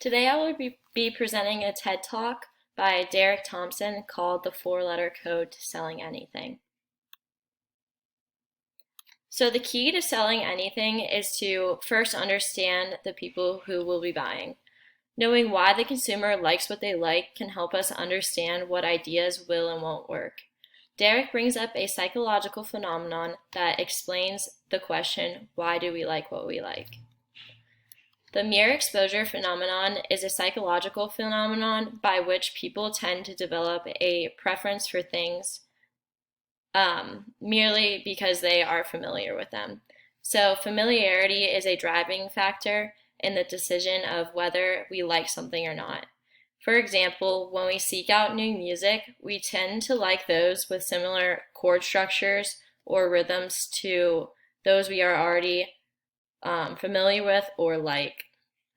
Today I will be presenting a TED Talk by Derek Thompson called The Four-Letter Code to Selling Anything. So the key to selling anything is to first understand the people who will be buying. Knowing why the consumer likes what they like can help us understand what ideas will and won't work. Derek brings up a psychological phenomenon that explains the question, why do we like what we like? The mere exposure phenomenon is a psychological phenomenon by which people tend to develop a preference for things merely because they are familiar with them. So familiarity is a driving factor in the decision of whether we like something or not. For example, when we seek out new music, we tend to like those with similar chord structures or rhythms to those we are already familiar with or like.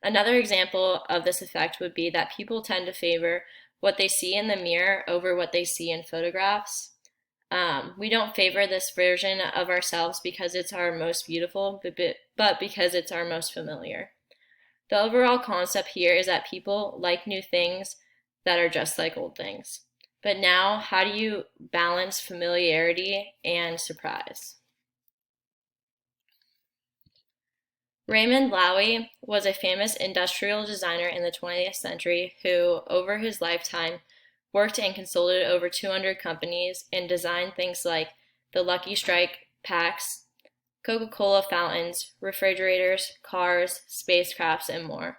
Another example of this effect would be that people tend to favor what they see in the mirror over what they see in photographs. We don't favor this version of ourselves because it's our most beautiful, but because it's our most familiar. The overall concept here is that people like new things that are just like old things. But now, how do you balance familiarity and surprise? Raymond Loewy was a famous industrial designer in the 20th century who, over his lifetime, worked and consulted over 200 companies and designed things like the Lucky Strike packs, Coca-Cola fountains, refrigerators, cars, spacecrafts, and more.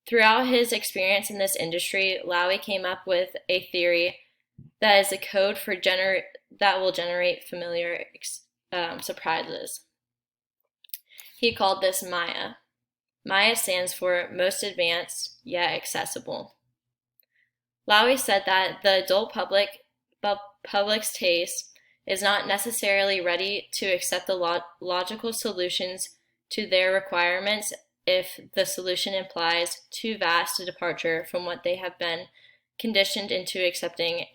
Throughout his experience in this industry, Loewy came up with a theory that is a code for that will generate familiar surprises. He called this Maya. Maya stands for most advanced yet accessible. Loewy said that the adult public's taste is not necessarily ready to accept the logical solutions to their requirements if the solution implies too vast a departure from what they have been conditioned into accepting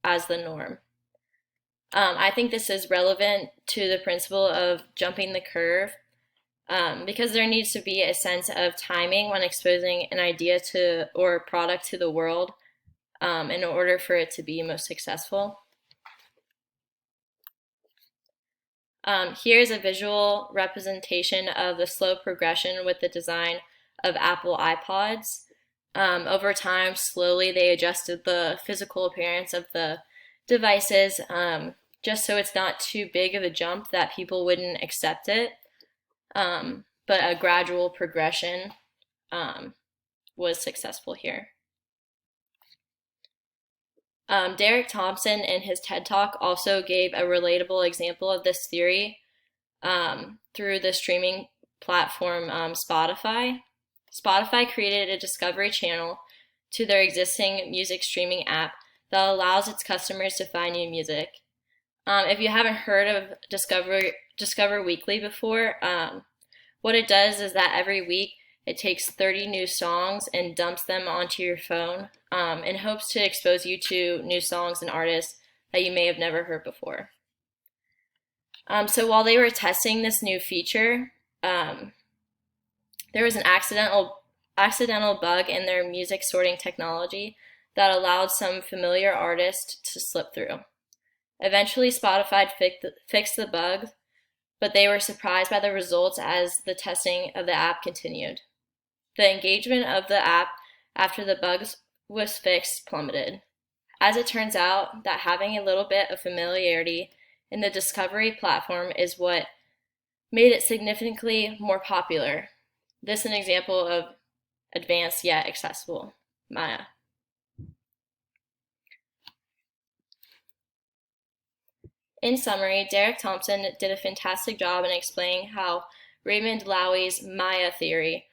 as the norm. I think this is relevant to the principle of jumping the curve because there needs to be a sense of timing when exposing an idea to or product to the world in order for it to be most successful. Here's a visual representation of the slow progression with the design of Apple iPods. Over time, slowly they adjusted the physical appearance of the devices just so it's not too big of a jump that people wouldn't accept it. But a gradual progression was successful here. Derek Thompson in his TED Talk also gave a relatable example of this theory through the streaming platform Spotify. Spotify created a discovery channel to their existing music streaming app that allows its customers to find new music. If you haven't heard of Discover Weekly before, what it does is that every week it takes 30 new songs and dumps them onto your phone in hopes to expose you to new songs and artists that you may have never heard before. So while they were testing this new feature, there was an accidental bug in their music sorting technology that allowed some familiar artists to slip through. Eventually, Spotify fixed the bug, but they were surprised by the results as the testing of the app continued. The engagement of the app after the bug was fixed plummeted. As it turns out, that having a little bit of familiarity in the discovery platform is what made it significantly more popular. This is an example of advanced yet accessible Maya. In summary, Derek Thompson did a fantastic job in explaining how Raymond Loewy's Maya theory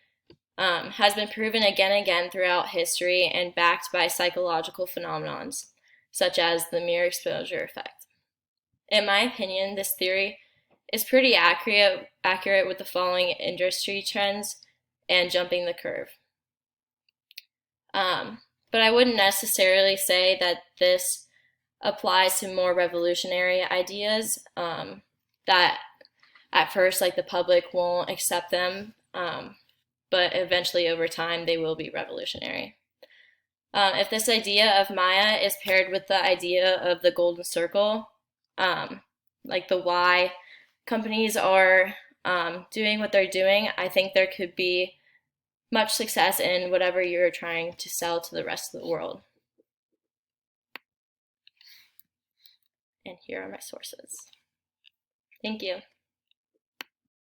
has been proven again and again throughout history and backed by psychological phenomenons, such as the mere exposure effect. In my opinion, this theory is pretty accurate with the following industry trends and jumping the curve. But I wouldn't necessarily say that this applies to more revolutionary ideas that at first, like the public won't accept them. but eventually over time they will be revolutionary. If this idea of Maya is paired with the idea of the golden circle, like the why companies are doing what they're doing, I think there could be much success in whatever you're trying to sell to the rest of the world. And here are my sources. Thank you.